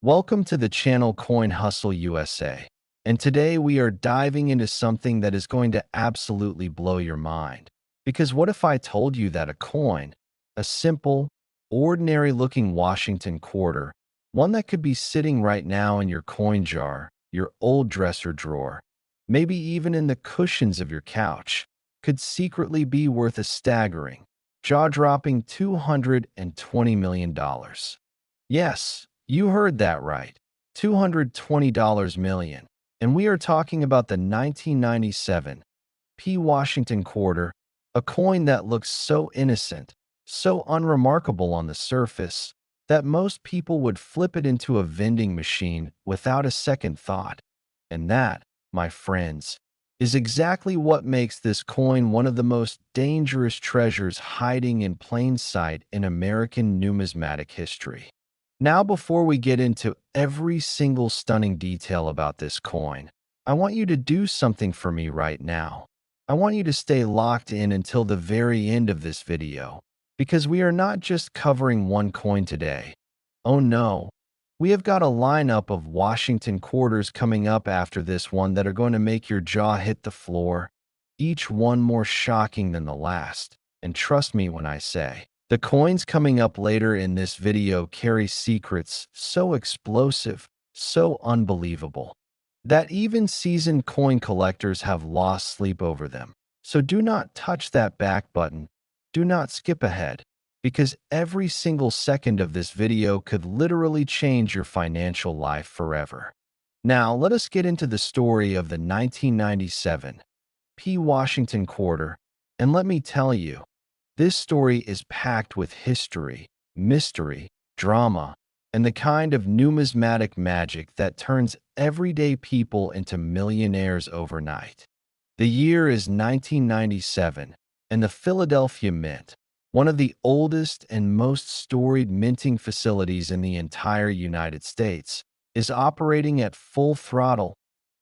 Welcome to the channel Coin Hustle USA. And today we are diving into something that is going to absolutely blow your mind. Because what if I told you that a coin, a simple, ordinary looking Washington quarter, one that could be sitting right now in your coin jar, your old dresser drawer, maybe even in the cushions of your couch, could secretly be worth a staggering, jaw-dropping $220 million? Yes, you heard that right. $220 million. And we are talking about the 1997 P. Washington quarter, a coin that looks so innocent, so unremarkable on the surface, that most people would flip it into a vending machine without a second thought. And that, my friends, is exactly what makes this coin one of the most dangerous treasures hiding in plain sight in American numismatic history. Now, before we get into every single stunning detail about this coin, I want you to do something for me right now. I want you to stay locked in until the very end of this video, because we are not just covering one coin today. Oh no, we have got a lineup of Washington quarters coming up after this one that are going to make your jaw hit the floor, each one more shocking than the last. And trust me when I say, the coins coming up later in this video carry secrets so explosive, so unbelievable, that even seasoned coin collectors have lost sleep over them. So do not touch that back button. Do not skip ahead, because every single second of this video could literally change your financial life forever. Now, let us get into the story of the 1997 P. Washington quarter, and let me tell you, this story is packed with history, mystery, drama, and the kind of numismatic magic that turns everyday people into millionaires overnight. The year is 1997, and the Philadelphia Mint, one of the oldest and most storied minting facilities in the entire United States, is operating at full throttle,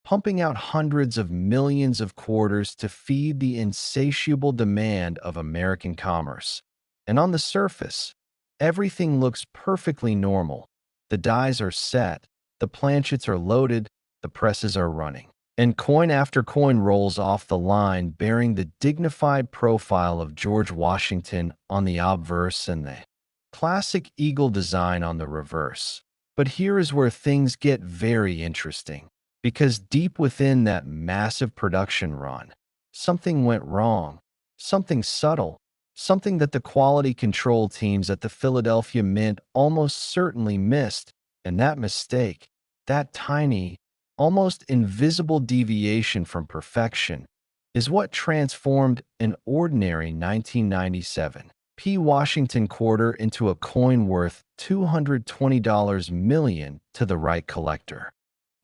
pumping out hundreds of millions of quarters to feed the insatiable demand of American commerce. And on the surface, everything looks perfectly normal. The dies are set, the planchets are loaded, the presses are running. And coin after coin rolls off the line bearing the dignified profile of George Washington on the obverse and the classic eagle design on the reverse. But here is where things get very interesting. Because deep within that massive production run, something went wrong, something subtle, something that the quality control teams at the Philadelphia Mint almost certainly missed. And that mistake, that tiny, almost invisible deviation from perfection, is what transformed an ordinary 1997 P. Washington quarter into a coin worth $220 million to the right collector.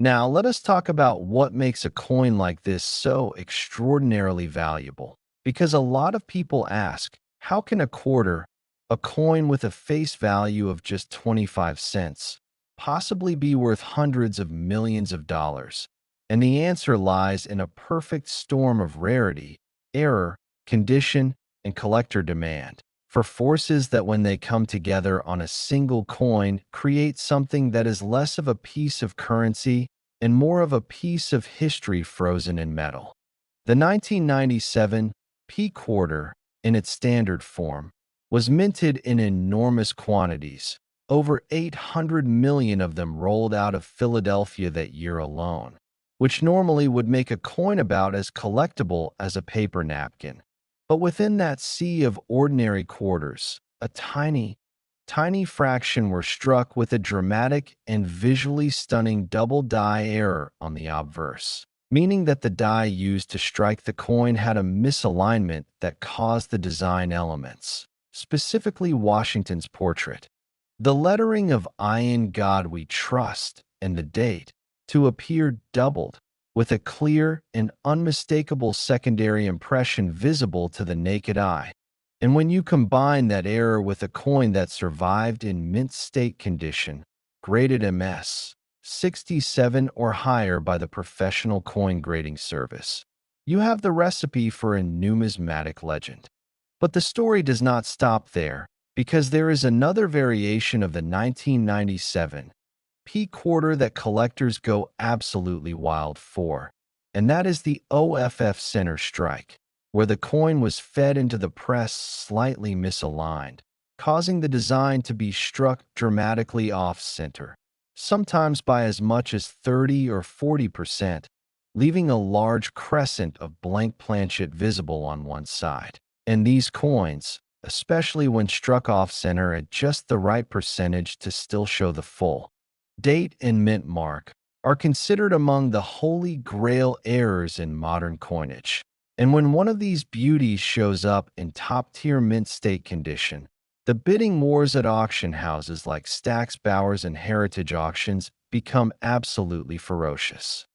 Now, let us talk about what makes a coin like this so extraordinarily valuable. Because a lot of people ask, how can a quarter, a coin with a face value of just 25 cents, possibly be worth hundreds of millions of dollars? And the answer lies in a perfect storm of rarity, error, condition, and collector demand. For forces that, when they come together on a single coin, create something that is less of a piece of currency and more of a piece of history frozen in metal. The 1997 P quarter, in its standard form, was minted in enormous quantities. Over 800 million of them rolled out of Philadelphia that year alone, which normally would make a coin about as collectible as a paper napkin. But within that sea of ordinary quarters, a tiny fraction were struck with a dramatic and visually stunning double die error on the obverse, meaning that the die used to strike the coin had a misalignment that caused the design elements, specifically Washington's portrait, the lettering of "I in God We Trust" and the date, to appear doubled, with a clear and unmistakable secondary impression visible to the naked eye. And when you combine that error with a coin that survived in mint state condition, graded MS 67 or higher by the professional coin grading service, you have the recipe for a numismatic legend. But the story does not stop there, because there is another variation of the 1997 P quarter that collectors go absolutely wild for. And that is the OFF center strike, where the coin was fed into the press slightly misaligned, causing the design to be struck dramatically off-center, sometimes by as much as 30 or 40%, leaving a large crescent of blank planchet visible on one side. And these coins, especially when struck off-center at just the right percentage to still show the full date and mint mark, are considered among the holy grail errors in modern coinage. And when one of these beauties shows up in top-tier mint state condition, the bidding wars at auction houses like Stack's, Bowers, and Heritage Auctions become absolutely ferocious.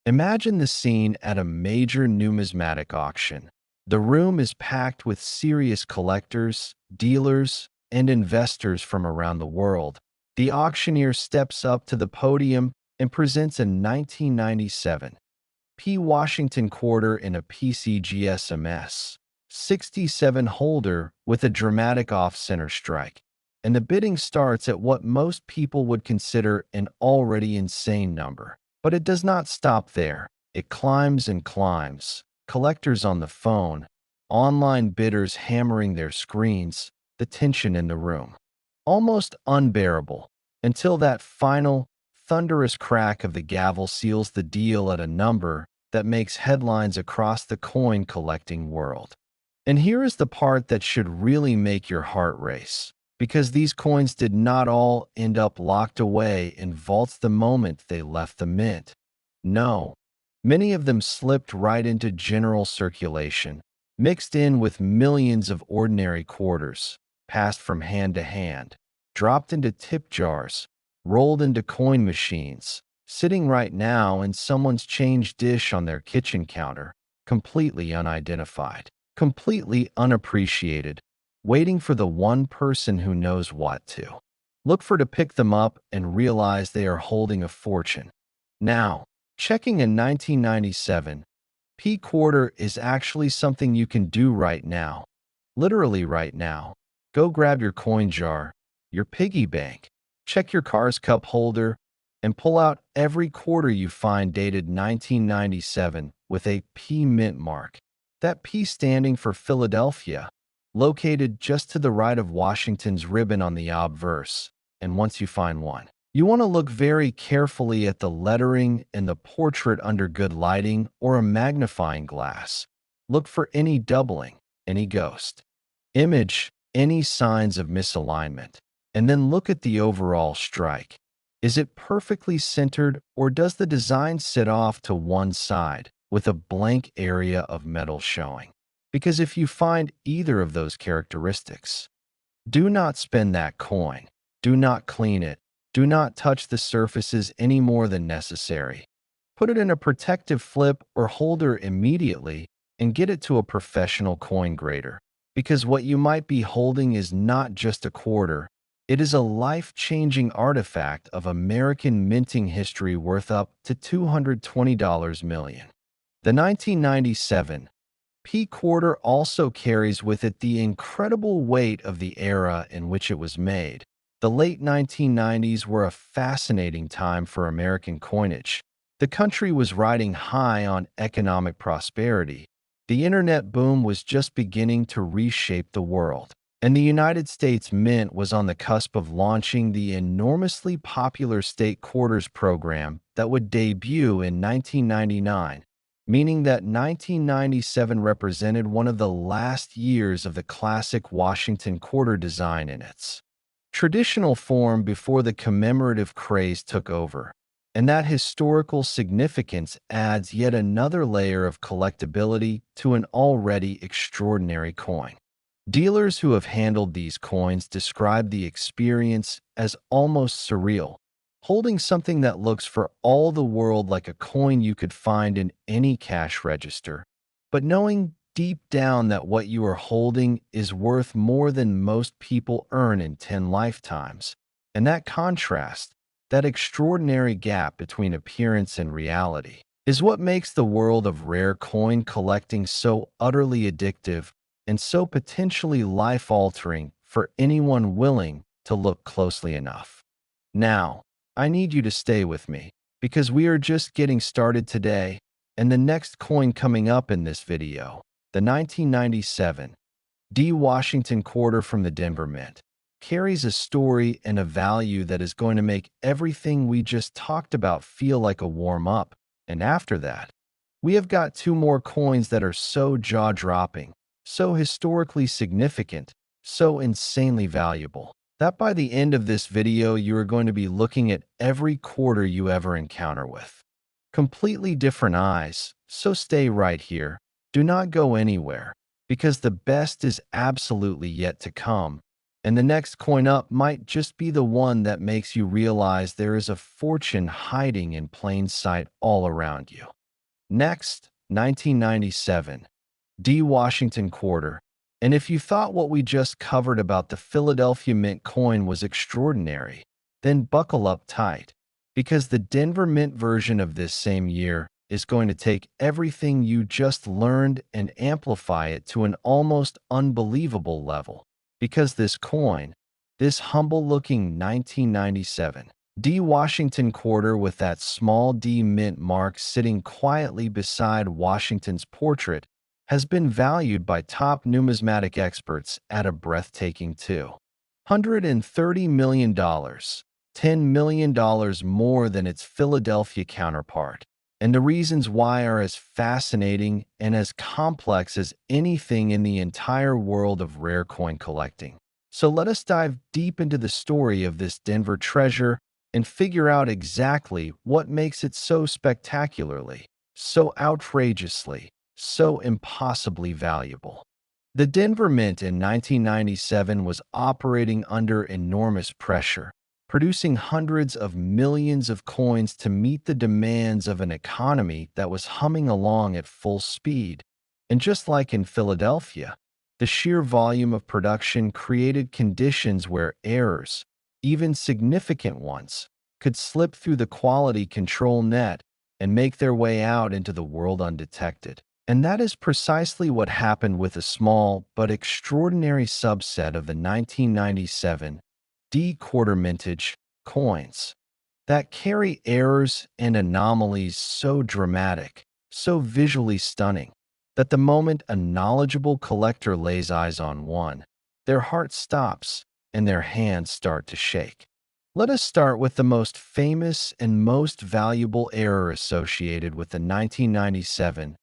Imagine the scene at a major numismatic auction. The room is packed with serious collectors, dealers, and investors from around the world. The auctioneer steps up to the podium and presents a 1997 P. Washington quarter in a PCGSMS 67 holder with a dramatic off-center strike, and the bidding starts at what most people would consider an already insane number. But it does not stop there. It climbs and climbs. Collectors on the phone, online bidders hammering their screens, the tension in the room almost unbearable, until that final, thunderous crack of the gavel seals the deal at a number that makes headlines across the coin collecting world. And here is the part that should really make your heart race, because these coins did not all end up locked away in vaults the moment they left the mint. No, many of them slipped right into general circulation, mixed in with millions of ordinary quarters, passed from hand to hand, dropped into tip jars, rolled into coin machines, sitting right now in someone's change dish on their kitchen counter, completely unidentified, completely unappreciated, waiting for the one person who knows what to look for to pick them up and realize they are holding a fortune. Now, checking a 1997 P quarter is actually something you can do right now. Literally right now. Go grab your coin jar, your piggy bank, check your car's cup holder, and pull out every quarter you find dated 1997 with a P mint mark. That P standing for Philadelphia, located just to the right of Washington's ribbon on the obverse. And once you find one, you want to look very carefully at the lettering and the portrait under good lighting or a magnifying glass. Look for any doubling, any ghost image, any signs of misalignment, and then look at the overall strike. Is it perfectly centered, or does the design sit off to one side with a blank area of metal showing? Because if you find either of those characteristics, do not spend that coin. Do not clean it. Do not touch the surfaces any more than necessary. Put it in a protective flip or holder immediately and get it to a professional coin grader. Because what you might be holding is not just a quarter, it is a life-changing artifact of American minting history worth up to $220 million. The 1997 P quarter also carries with it the incredible weight of the era in which it was made. The late 1990s were a fascinating time for American coinage. The country was riding high on economic prosperity. The internet boom was just beginning to reshape the world, and the United States Mint was on the cusp of launching the enormously popular state quarters program that would debut in 1999, meaning that 1997 represented one of the last years of the classic Washington quarter design in its traditional form before the commemorative craze took over. And that historical significance adds yet another layer of collectability to an already extraordinary coin. Dealers who have handled these coins describe the experience as almost surreal, holding something that looks for all the world like a coin you could find in any cash register, but knowing deep down that what you are holding is worth more than most people earn in 10 lifetimes. And that contrast, that extraordinary gap between appearance and reality, is what makes the world of rare coin collecting so utterly addictive and so potentially life-altering for anyone willing to look closely enough. Now, I need you to stay with me, because we are just getting started today, and the next coin coming up in this video, the 1997 D Washington quarter from the Denver Mint, carries a story and a value that is going to make everything we just talked about feel like a warm-up. And after that, we have got two more coins that are so jaw-dropping, so historically significant, so insanely valuable, that by the end of this video, you are going to be looking at every quarter you ever encounter with completely different eyes. So stay right here. Do not go anywhere, because the best is absolutely yet to come. And the next coin up might just be the one that makes you realize there is a fortune hiding in plain sight all around you. Next, 1997, D Washington quarter. And if you thought what we just covered about the Philadelphia Mint coin was extraordinary, then buckle up tight, because the Denver Mint version of this same year is going to take everything you just learned and amplify it to an almost unbelievable level. Because this coin, this humble-looking 1997 D Washington quarter with that small D mint mark sitting quietly beside Washington's portrait, has been valued by top numismatic experts at a breathtaking $230 million, $10 million more than its Philadelphia counterpart. And the reasons why are as fascinating and as complex as anything in the entire world of rare coin collecting. So let us dive deep into the story of this Denver treasure and figure out exactly what makes it so spectacularly, so outrageously, so impossibly valuable. The Denver Mint in 1997 was operating under enormous pressure, producing hundreds of millions of coins to meet the demands of an economy that was humming along at full speed. And just like in Philadelphia, the sheer volume of production created conditions where errors, even significant ones, could slip through the quality control net and make their way out into the world undetected. And that is precisely what happened with a small but extraordinary subset of the 1997 D quarter mintage coins that carry errors and anomalies so dramatic, so visually stunning, that the moment a knowledgeable collector lays eyes on one, their heart stops and their hands start to shake. Let us start with the most famous and most valuable error associated with the 1997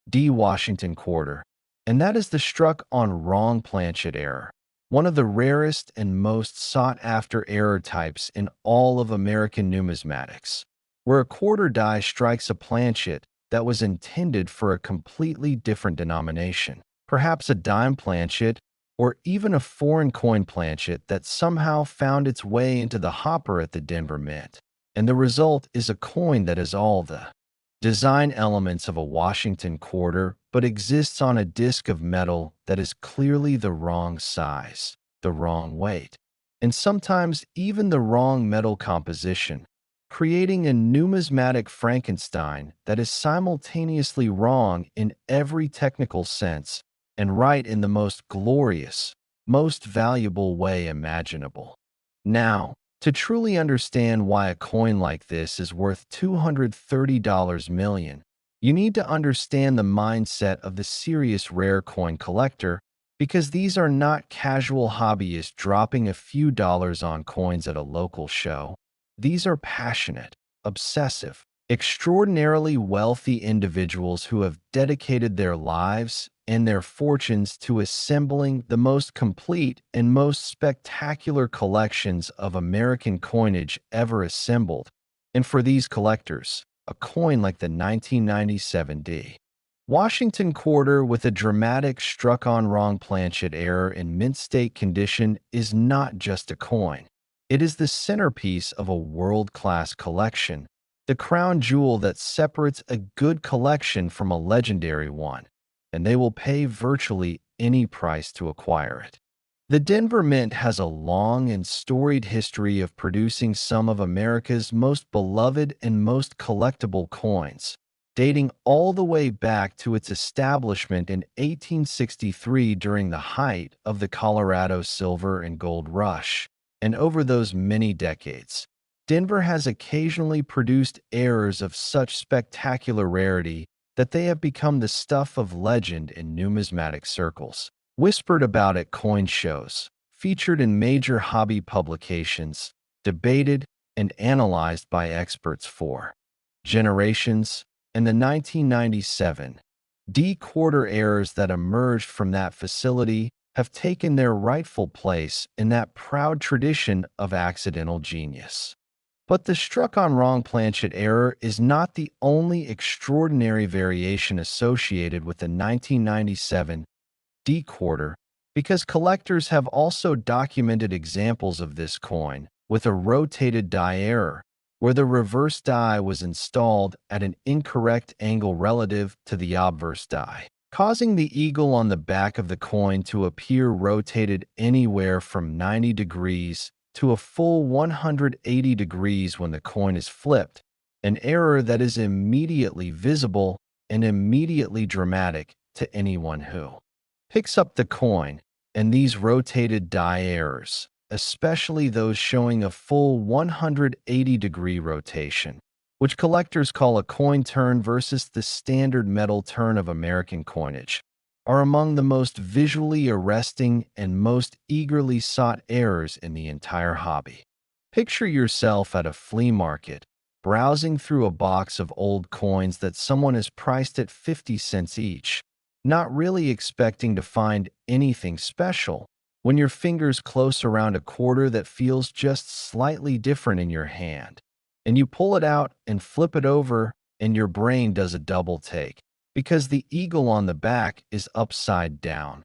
D Washington quarter, and that is the struck on wrong planchet error, one of the rarest and most sought-after error types in all of American numismatics, where a quarter die strikes a planchet that was intended for a completely different denomination, perhaps a dime planchet or even a foreign coin planchet that somehow found its way into the hopper at the Denver Mint. And the result is a coin that is all the design elements of a Washington quarter, but exists on a disc of metal that is clearly the wrong size, the wrong weight, and sometimes even the wrong metal composition, creating a numismatic Frankenstein that is simultaneously wrong in every technical sense and right in the most glorious, most valuable way imaginable. Now, to truly understand why a coin like this is worth $230 million, you need to understand the mindset of the serious rare coin collector, because these are not casual hobbyists dropping a few dollars on coins at a local show. These are passionate, obsessive, extraordinarily wealthy individuals who have dedicated their lives and their fortunes to assembling the most complete and most spectacular collections of American coinage ever assembled. And for these collectors, a coin like the 1997 D Washington quarter with a dramatic struck-on wrong planchet error in mint state condition is not just a coin. It is the centerpiece of a world-class collection, the crown jewel that separates a good collection from a legendary one, and they will pay virtually any price to acquire it. The Denver Mint has a long and storied history of producing some of America's most beloved and most collectible coins, dating all the way back to its establishment in 1863 during the height of the Colorado silver and gold rush. And over those many decades, Denver has occasionally produced errors of such spectacular rarity that they have become the stuff of legend in numismatic circles. Whispered about at coin shows, featured in major hobby publications, debated and analyzed by experts for generations, and the 1997 D-quarter errors that emerged from that facility have taken their rightful place in that proud tradition of accidental genius. But the struck on wrong planchet error is not the only extraordinary variation associated with the 1997 D-quarter, because collectors have also documented examples of this coin with a rotated die error, where the reverse die was installed at an incorrect angle relative to the obverse die, causing the eagle on the back of the coin to appear rotated anywhere from 90 degrees to a full 180 degrees when the coin is flipped, an error that is immediately visible and immediately dramatic to anyone who picks up the coin. And these rotated die errors, especially those showing a full 180-degree rotation, which collectors call a coin turn versus the standard metal turn of American coinage, are among the most visually arresting and most eagerly sought errors in the entire hobby. Picture yourself at a flea market, browsing through a box of old coins that someone has priced at 50 cents each, not really expecting to find anything special, when your fingers close around a quarter that feels just slightly different in your hand, and you pull it out and flip it over, and your brain does a double take, because the eagle on the back is upside down,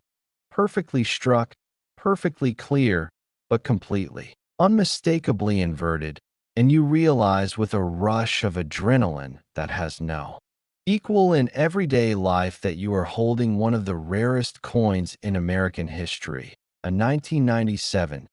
perfectly struck, perfectly clear, but completely, unmistakably inverted, and you realize with a rush of adrenaline that has no equal in everyday life that you are holding one of the rarest coins in American history, a 1997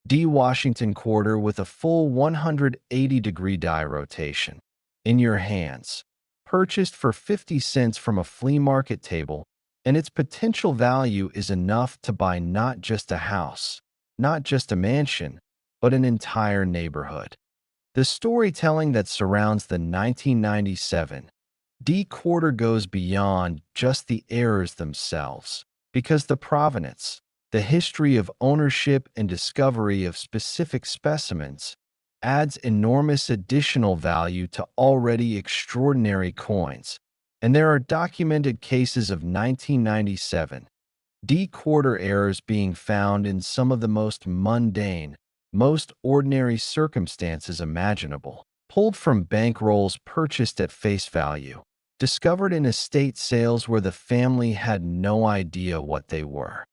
D Washington quarter with a full 180-degree die rotation, in your hands, purchased for 50 cents from a flea market table, and its potential value is enough to buy not just a house, not just a mansion, but an entire neighborhood. The storytelling that surrounds the 1997 D-quarter goes beyond just the errors themselves, because the provenance, the history of ownership and discovery of specific specimens, adds enormous additional value to already extraordinary coins, and there are documented cases of 1997 D-quarter errors being found in some of the most mundane, most ordinary circumstances imaginable, pulled from bankrolls purchased at face value, discovered in estate sales where the family had no idea what they were,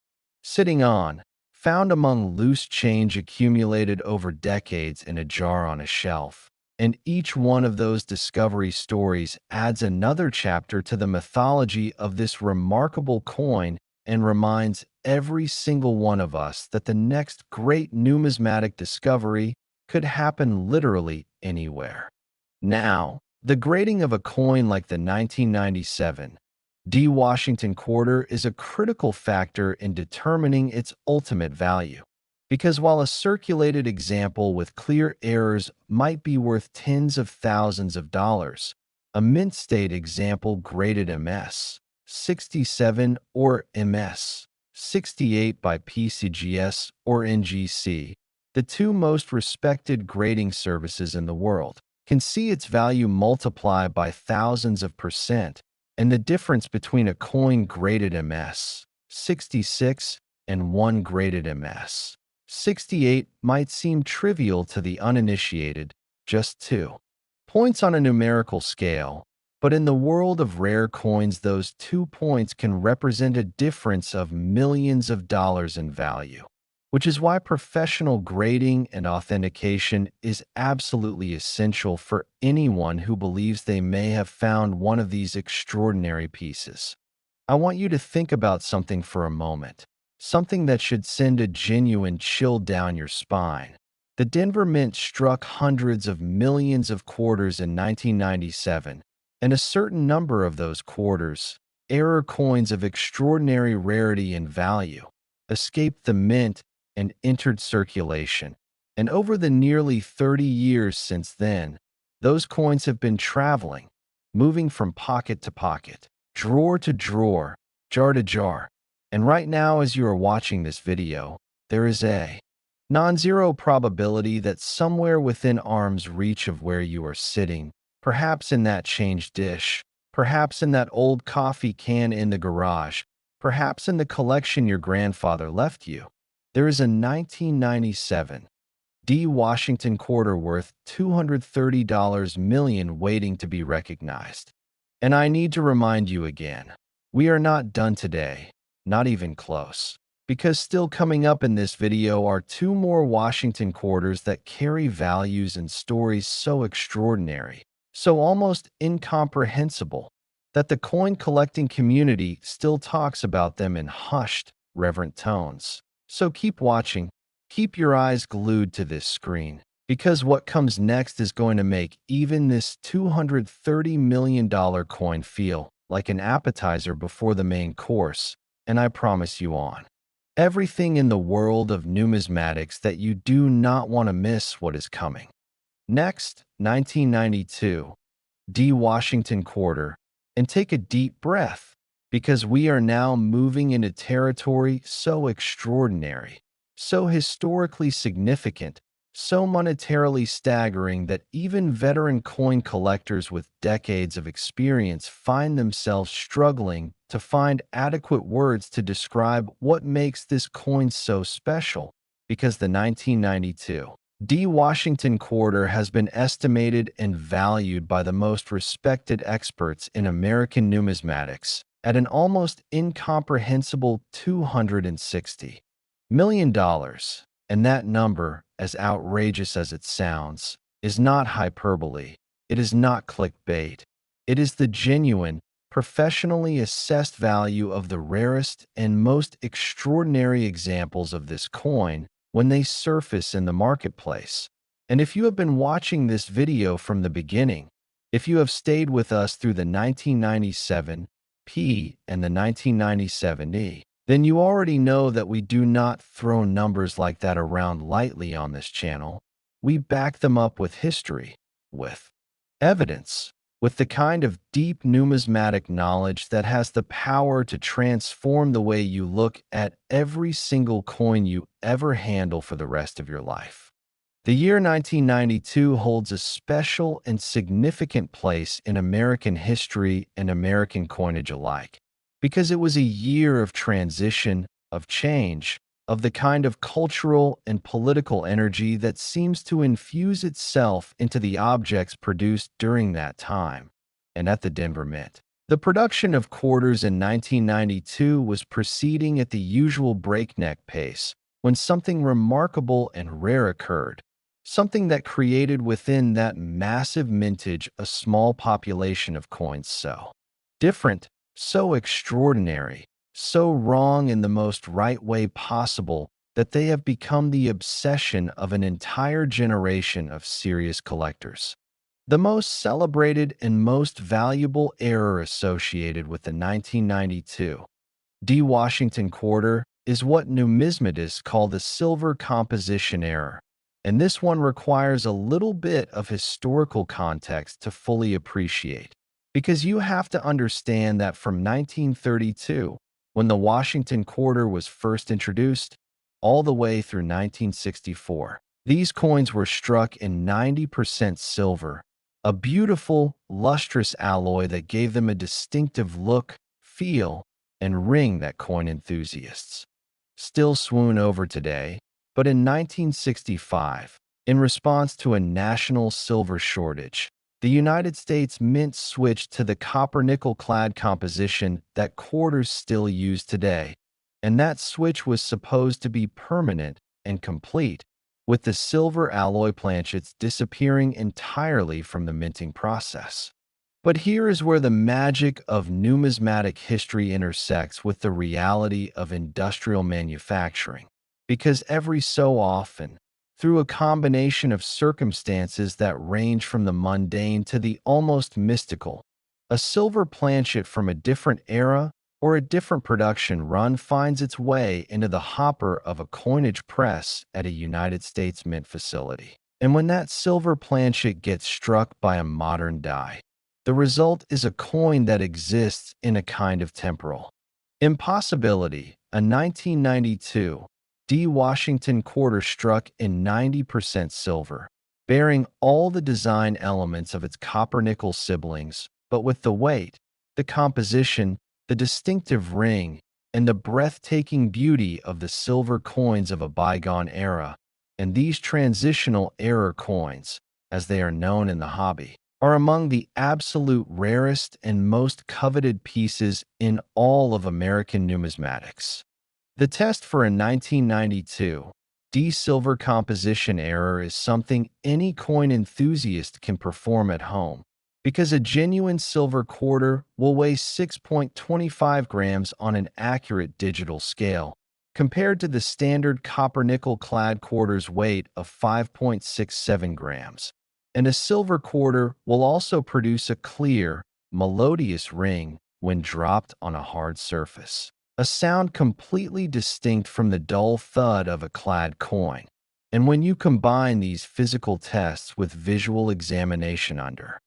sitting on, found among loose change accumulated over decades in a jar on a shelf. And each one of those discovery stories adds another chapter to the mythology of this remarkable coin and reminds every single one of us that the next great numismatic discovery could happen literally anywhere. Now, the grading of a coin like the 1997 D Washington quarter is a critical factor in determining its ultimate value, because while a circulated example with clear errors might be worth tens of thousands of dollars, a mint state example graded MS 67 or MS 68 by PCGS or NGC, the two most respected grading services in the world, can see its value multiply by thousands of percent, and the difference between a coin graded MS 66 and one graded MS 68 might seem trivial to the uninitiated, just 2 points on a numerical scale, but in the world of rare coins those 2 points can represent a difference of millions of dollars in value, which is why professional grading and authentication is absolutely essential for anyone who believes they may have found one of these extraordinary pieces. I want you to think about something for a moment, something that should send a genuine chill down your spine. The Denver Mint struck hundreds of millions of quarters in 1997, and a certain number of those quarters, error coins of extraordinary rarity and value, escaped the mint and entered circulation, And over the nearly 30 years since then, those coins have been traveling, moving from pocket to pocket, drawer to drawer, jar to jar. And right now, as you are watching this video, there is a non-zero probability that somewhere within arm's reach of where you are sitting, perhaps in that change dish, perhaps in that old coffee can in the garage, perhaps in the collection your grandfather left you, there is a 1997 D. Washington quarter worth $230 million waiting to be recognized. And I need to remind you again, we are not done today, not even close. Because still coming up in this video are two more Washington quarters that carry values and stories so extraordinary, so almost incomprehensible, that the coin collecting community still talks about them in hushed, reverent tones. So keep watching. Keep your eyes glued to this screen, because what comes next is going to make even this $230 million coin feel like an appetizer before the main course, and I promise you on. Everything in the world of numismatics that you do not want to miss what is coming. Next, 1992, D. Washington quarter, and take a deep breath, because we are now moving into territory so extraordinary, so historically significant, so monetarily staggering that even veteran coin collectors with decades of experience find themselves struggling to find adequate words to describe what makes this coin so special, because the 1992 D. Washington quarter has been estimated and valued by the most respected experts in American numismatics at an almost incomprehensible $260 million. And that number, as outrageous as it sounds, is not hyperbole. It is not clickbait. It is the genuine, professionally assessed value of the rarest and most extraordinary examples of this coin when they surface in the marketplace. And if you have been watching this video from the beginning, if you have stayed with us through the 1997 P and the 1997 E, then you already know that we do not throw numbers like that around lightly on this channel. We back them up with history, with evidence, with the kind of deep numismatic knowledge that has the power to transform the way you look at every single coin you ever handle for the rest of your life. The year 1992 holds a special and significant place in American history and American coinage alike, because it was a year of transition, of change, of the kind of cultural and political energy that seems to infuse itself into the objects produced during that time. And at the Denver Mint, the production of quarters in 1992 was proceeding at the usual breakneck pace when something remarkable and rare occurred, something that created within that massive mintage a small population of coins so different, so extraordinary, so wrong in the most right way possible that they have become the obsession of an entire generation of serious collectors. The most celebrated and most valuable error associated with the 1992 D. Washington quarter is what numismatists call the silver composition error, and this one requires a little bit of historical context to fully appreciate, because you have to understand that from 1932, when the Washington quarter was first introduced, all the way through 1964, these coins were struck in 90% silver, a beautiful, lustrous alloy that gave them a distinctive look, feel, and ring that coin enthusiasts still swoon over today. But in 1965, in response to a national silver shortage, the United States Mint switched to the copper-nickel-clad composition that quarters still use today, and that switch was supposed to be permanent and complete, with the silver alloy planchets disappearing entirely from the minting process. But here is where the magic of numismatic history intersects with the reality of industrial manufacturing, because every so often, through a combination of circumstances that range from the mundane to the almost mystical, a silver planchet from a different era or a different production run finds its way into the hopper of a coinage press at a United States Mint facility. And when that silver planchet gets struck by a modern die, the result is a coin that exists in a kind of temporal impossibility. A 1992 D. Washington quarter struck in 90% silver, bearing all the design elements of its copper-nickel siblings, but with the weight, the composition, the distinctive ring, and the breathtaking beauty of the silver coins of a bygone era. And these transitional era coins, as they are known in the hobby, are among the absolute rarest and most coveted pieces in all of American numismatics. The test for a 1992 D silver composition error is something any coin enthusiast can perform at home, because a genuine silver quarter will weigh 6.25 grams on an accurate digital scale, compared to the standard copper-nickel clad quarter's weight of 5.67 grams. And a silver quarter will also produce a clear, melodious ring when dropped on a hard surface, a sound completely distinct from the dull thud of a clad coin. And when you combine these physical tests with visual examination under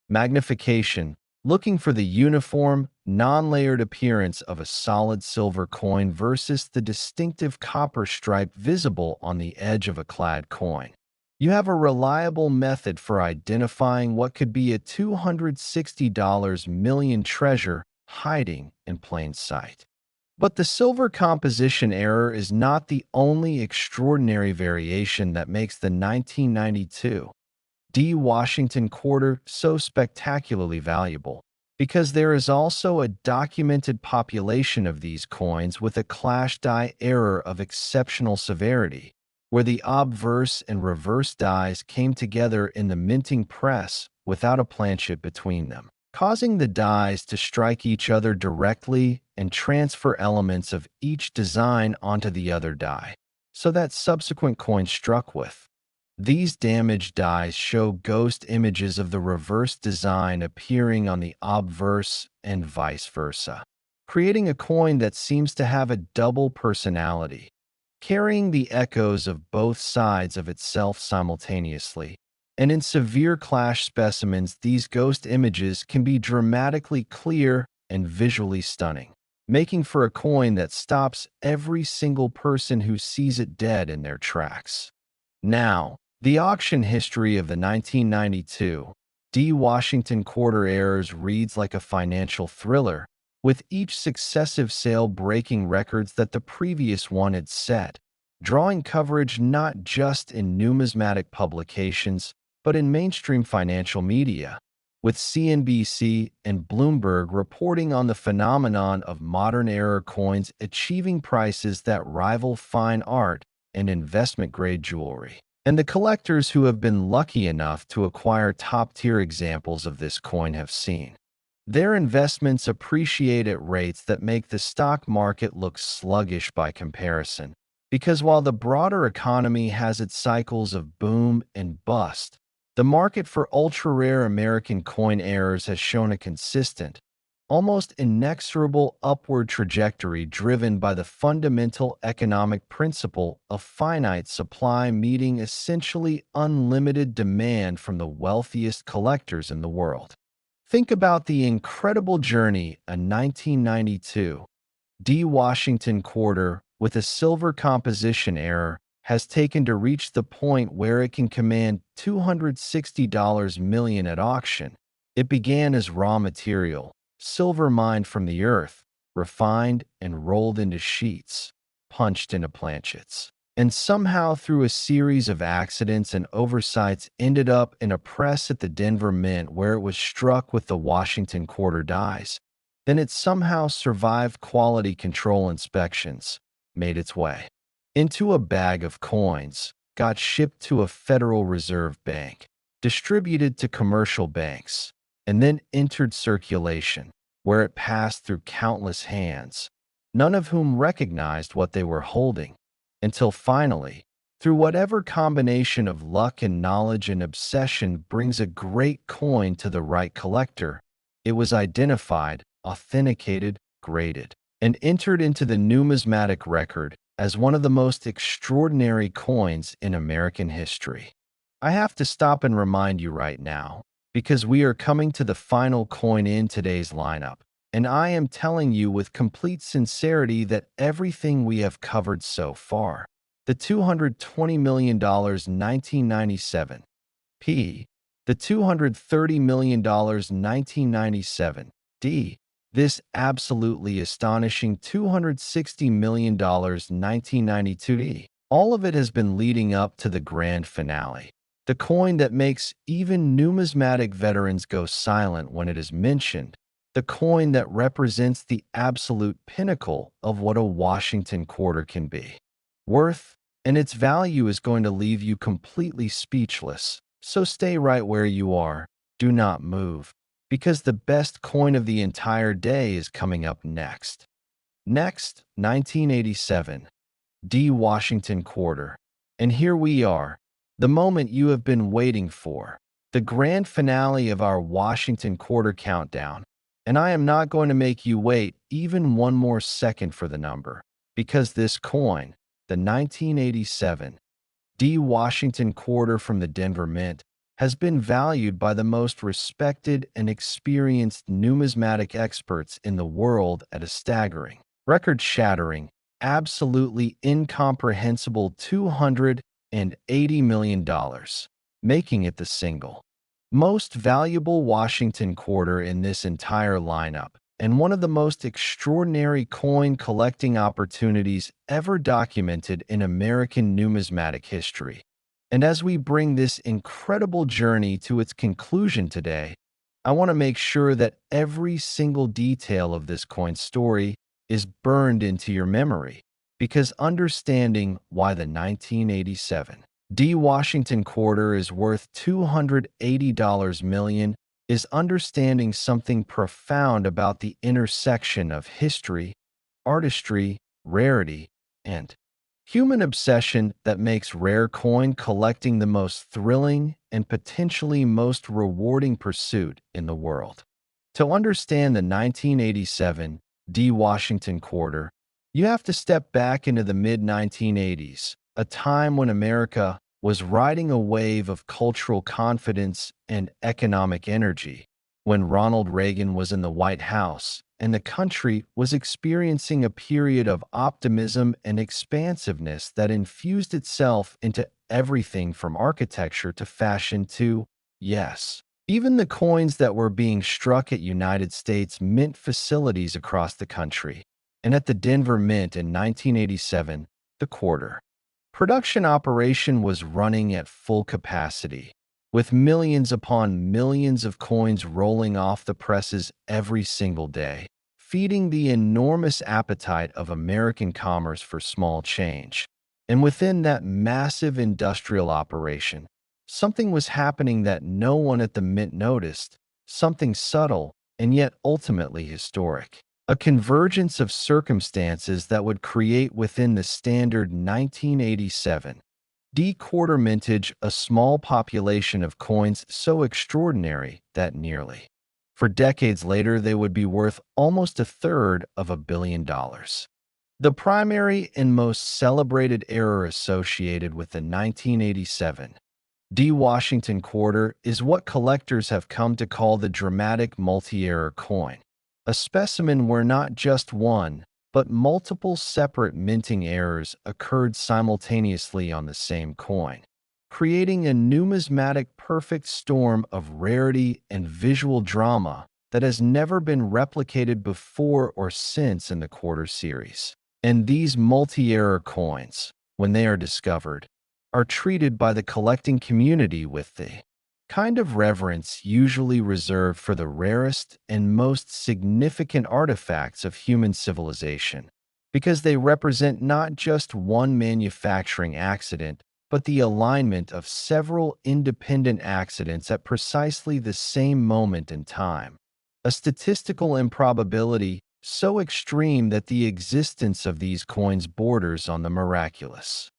magnification, looking for the uniform, non-layered appearance of a solid silver coin versus the distinctive copper stripe visible on the edge of a clad coin, you have a reliable method for identifying what could be a $260 million treasure hiding in plain sight. But the silver composition error is not the only extraordinary variation that makes the 1992 D. Washington quarter so spectacularly valuable, because there is also a documented population of these coins with a clash die error of exceptional severity, where the obverse and reverse dies came together in the minting press without a planchet between them, causing the dies to strike each other directly and transfer elements of each design onto the other die, so that subsequent coin struck with these damaged dies show ghost images of the reverse design appearing on the obverse and vice versa, creating a coin that seems to have a double personality, carrying the echoes of both sides of itself simultaneously. And in severe clash specimens, these ghost images can be dramatically clear and visually stunning, making for a coin that stops every single person who sees it dead in their tracks. Now, the auction history of the 1992 D. Washington quarter errors reads like a financial thriller, with each successive sale breaking records that the previous one had set, drawing coverage not just in numismatic publications, but in mainstream financial media, with CNBC and Bloomberg reporting on the phenomenon of modern era coins achieving prices that rival fine art and investment-grade jewelry. And the collectors who have been lucky enough to acquire top-tier examples of this coin have seen their investments appreciate at rates that make the stock market look sluggish by comparison. Because while the broader economy has its cycles of boom and bust, the market for ultra-rare American coin errors has shown a consistent, almost inexorable upward trajectory driven by the fundamental economic principle of finite supply meeting essentially unlimited demand from the wealthiest collectors in the world. Think about the incredible journey a 1992 D. Washington quarter with a silver composition error has taken to reach the point where it can command $260 million at auction. It began as raw material, silver mined from the earth, refined and rolled into sheets, punched into planchets, and somehow through a series of accidents and oversights ended up in a press at the Denver Mint where it was struck with the Washington quarter dies. Then it somehow survived quality control inspections, made its way into a bag of coins, got shipped to a Federal Reserve Bank, distributed to commercial banks, and then entered circulation, where it passed through countless hands, none of whom recognized what they were holding, until finally, through whatever combination of luck and knowledge and obsession brings a great coin to the right collector, it was identified, authenticated, graded and entered into the numismatic record as one of the most extraordinary coins in American history. I have to stop and remind you right now, because we are coming to the final coin in today's lineup, and I am telling you with complete sincerity that everything we have covered so far, the $220 million 1997 P, the $230 million 1997 D, this absolutely astonishing $260 million 1992 D. All of it has been leading up to the grand finale. The coin that makes even numismatic veterans go silent when it is mentioned. The coin that represents the absolute pinnacle of what a Washington quarter can be. Worth and its value is going to leave you completely speechless. So stay right where you are. Do not move, because the best coin of the entire day is coming up next. Next, 1987, D. Washington Quarter. And here we are, the moment you have been waiting for, the grand finale of our Washington Quarter countdown. And I am not going to make you wait even one more second for the number, because this coin, the 1987 D. Washington Quarter from the Denver Mint, has been valued by the most respected and experienced numismatic experts in the world at a staggering, record-shattering, absolutely incomprehensible $280 million, making it the single most valuable Washington quarter in this entire lineup, and one of the most extraordinary coin collecting opportunities ever documented in American numismatic history. And as we bring this incredible journey to its conclusion today, I want to make sure that every single detail of this coin story is burned into your memory, because understanding why the 1987 D. Washington quarter is worth $280 million is understanding something profound about the intersection of history, artistry, rarity, and human obsession that makes rare coin collecting the most thrilling and potentially most rewarding pursuit in the world. To understand the 1987 D. Washington quarter, you have to step back into the mid-1980s, a time when America was riding a wave of cultural confidence and economic energy, when Ronald Reagan was in the White House and the country was experiencing a period of optimism and expansiveness that infused itself into everything from architecture to fashion to, yes, even the coins that were being struck at United States Mint facilities across the country. And at the Denver Mint in 1987, the quarter production operation was running at full capacity, with millions upon millions of coins rolling off the presses every single day, feeding the enormous appetite of American commerce for small change. And within that massive industrial operation, something was happening that no one at the Mint noticed, something subtle and yet ultimately historic. A convergence of circumstances that would create within the standard 1987 D quarter mintage a small population of coins so extraordinary that nearly, for decades later, they would be worth almost $1/3 billion. The primary and most celebrated error associated with the 1987 D Washington quarter is what collectors have come to call the dramatic multi-error coin. A specimen where not just one, but multiple separate minting errors occurred simultaneously on the same coin, creating a numismatic perfect storm of rarity and visual drama that has never been replicated before or since in the quarter series. And these multi-error coins, when they are discovered, are treated by the collecting community with the kind of reverence usually reserved for the rarest and most significant artifacts of human civilization, because they represent not just one manufacturing accident, but the alignment of several independent accidents at precisely the same moment in time. A statistical improbability so extreme that the existence of these coins borders on the miraculous.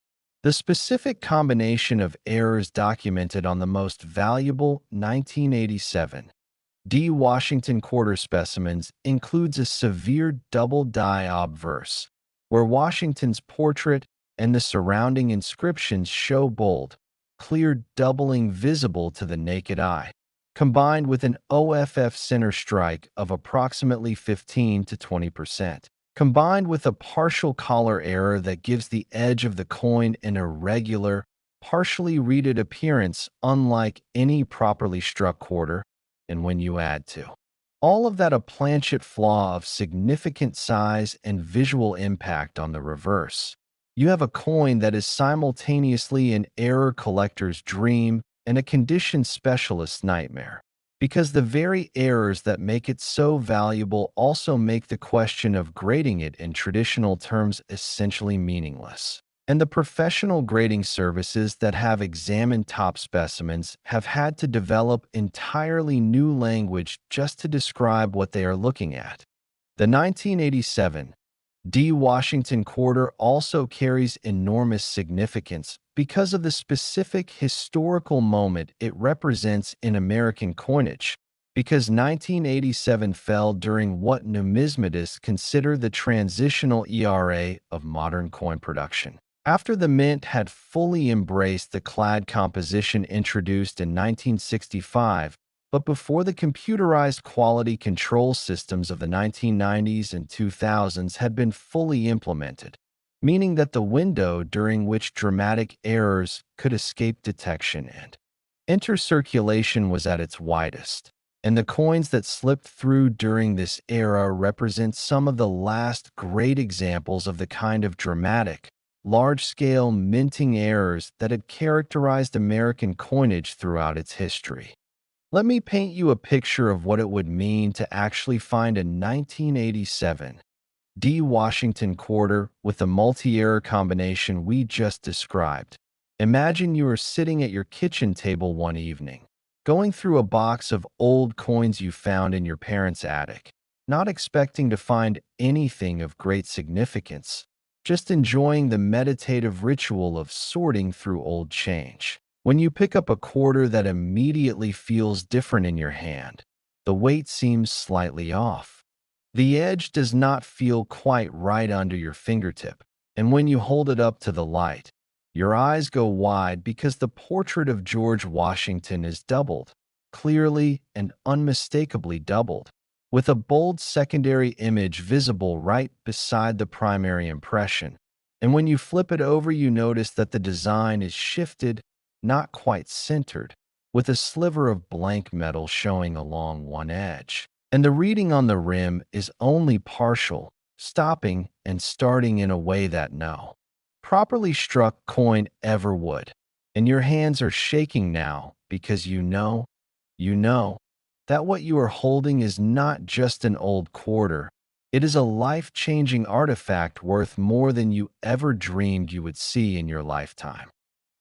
The specific combination of errors documented on the most valuable 1987 D. Washington quarter specimens includes a severe double-die obverse, where Washington's portrait and the surrounding inscriptions show bold, clear doubling visible to the naked eye, combined with an OFF center strike of approximately 15 to 20%, combined with a partial collar error that gives the edge of the coin an irregular, partially reeded appearance unlike any properly struck quarter. And when you add to all of that a planchet flaw of significant size and visual impact on the reverse, you have a coin that is simultaneously an error collector's dream and a condition specialist's nightmare. Because the very errors that make it so valuable also make the question of grading it in traditional terms essentially meaningless. And the professional grading services that have examined top specimens have had to develop entirely new language just to describe what they are looking at. The 1987 D. Washington quarter also carries enormous significance because of the specific historical moment it represents in American coinage, because 1987 fell during what numismatists consider the transitional era of modern coin production. After the mint had fully embraced the clad composition introduced in 1965, but before the computerized quality control systems of the 1990s and 2000s had been fully implemented, meaning that the window during which dramatic errors could escape detection and enter circulation was at its widest. And the coins that slipped through during this era represent some of the last great examples of the kind of dramatic, large-scale minting errors that had characterized American coinage throughout its history. Let me paint you a picture of what it would mean to actually find a 1987 D. Washington quarter with the multi-error combination we just described. Imagine you are sitting at your kitchen table one evening, going through a box of old coins you found in your parents' attic, not expecting to find anything of great significance, just enjoying the meditative ritual of sorting through old change. When you pick up a quarter that immediately feels different in your hand, the weight seems slightly off. The edge does not feel quite right under your fingertip, and when you hold it up to the light, your eyes go wide because the portrait of George Washington is doubled, clearly and unmistakably doubled, with a bold secondary image visible right beside the primary impression. And when you flip it over, you notice that the design is shifted, not quite centered, with a sliver of blank metal showing along one edge. And the reading on the rim is only partial, stopping and starting in a way that no properly struck coin ever would. And your hands are shaking now because you know that what you are holding is not just an old quarter. It is a life-changing artifact worth more than you ever dreamed you would see in your lifetime.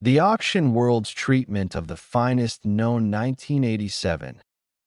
The auction world's treatment of the finest known 1987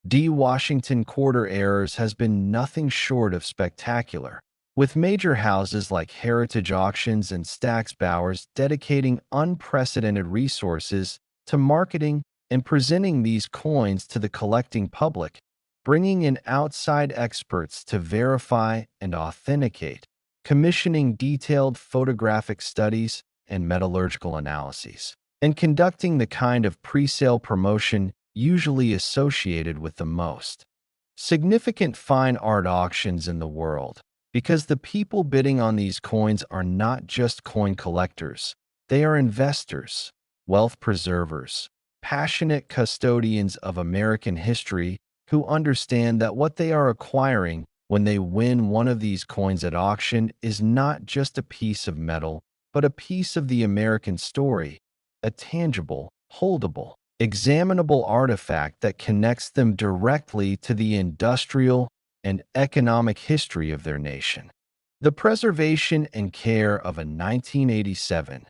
D. Washington quarter errors has been nothing short of spectacular, with major houses like Heritage Auctions and Stack's Bowers dedicating unprecedented resources to marketing and presenting these coins to the collecting public, bringing in outside experts to verify and authenticate, commissioning detailed photographic studies and metallurgical analyses, and conducting the kind of pre-sale promotion usually associated with the most significant fine art auctions in the world, because the people bidding on these coins are not just coin collectors, they are investors, wealth preservers, passionate custodians of American history who understand that what they are acquiring when they win one of these coins at auction is not just a piece of metal, but a piece of the American story, a tangible, holdable, examinable artifact that connects them directly to the industrial and economic history of their nation. The preservation and care of a 1987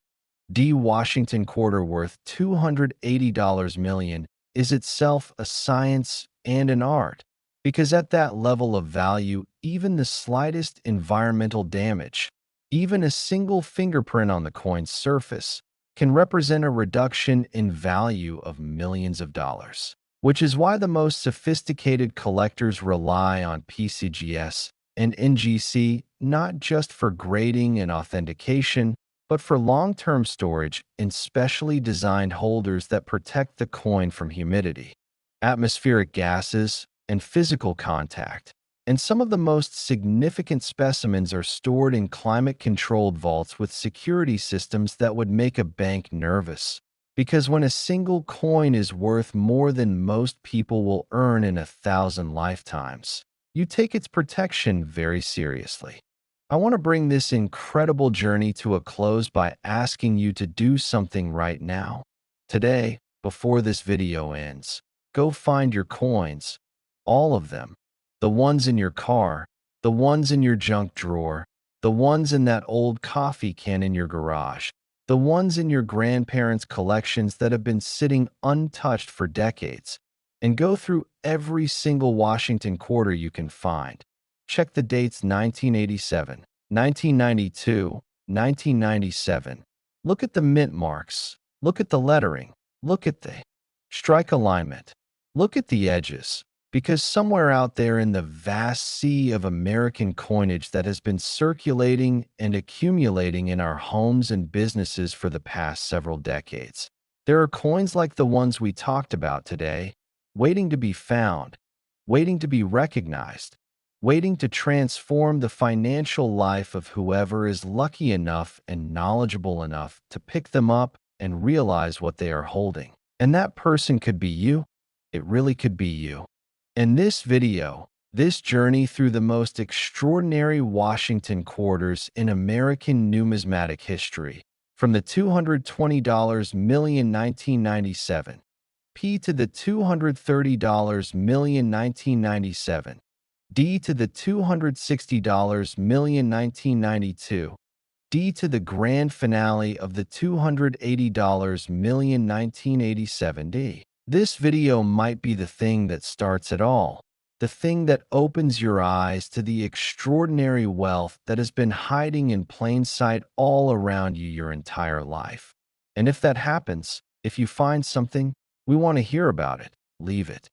D. Washington quarter worth $280 million is itself a science and an art, because at that level of value, even the slightest environmental damage, even a single fingerprint on the coin's surface, can represent a reduction in value of millions of dollars. which is why the most sophisticated collectors rely on PCGS and NGC not just for grading and authentication, but for long-term storage in specially designed holders that protect the coin from humidity, atmospheric gases, and physical contact. And some of the most significant specimens are stored in climate-controlled vaults with security systems that would make a bank nervous. Because when a single coin is worth more than most people will earn in 1,000 lifetimes, you take its protection very seriously. I want to bring this incredible journey to a close by asking you to do something right now. Today, before this video ends, go find your coins, all of them. The ones in your car, the ones in your junk drawer, the ones in that old coffee can in your garage, the ones in your grandparents' collections that have been sitting untouched for decades, and go through every single Washington quarter you can find. Check the dates: 1987, 1992, 1997. Look at the mint marks. Look at the lettering. Look at the strike alignment. Look at the edges. Because somewhere out there in the vast sea of American coinage that has been circulating and accumulating in our homes and businesses for the past several decades, there are coins like the ones we talked about today, waiting to be found, waiting to be recognized, waiting to transform the financial life of whoever is lucky enough and knowledgeable enough to pick them up and realize what they are holding. And that person could be you. It really could be you. In this video, this journey through the most extraordinary Washington quarters in American numismatic history, from the $220 million 1997, P to the $230 million 1997, D to the $260 million 1992, D to the grand finale of the $280 million 1987 D. This video might be the thing that starts it all, the thing that opens your eyes to the extraordinary wealth that has been hiding in plain sight all around you your entire life. And if that happens, if you find something, we want to hear about it. Leave it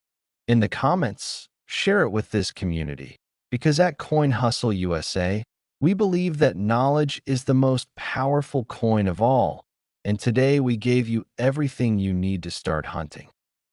in the comments. Share it with this community. Because at Coin Hustle USA, we believe that knowledge is the most powerful coin of all. And today we gave you everything you need to start hunting.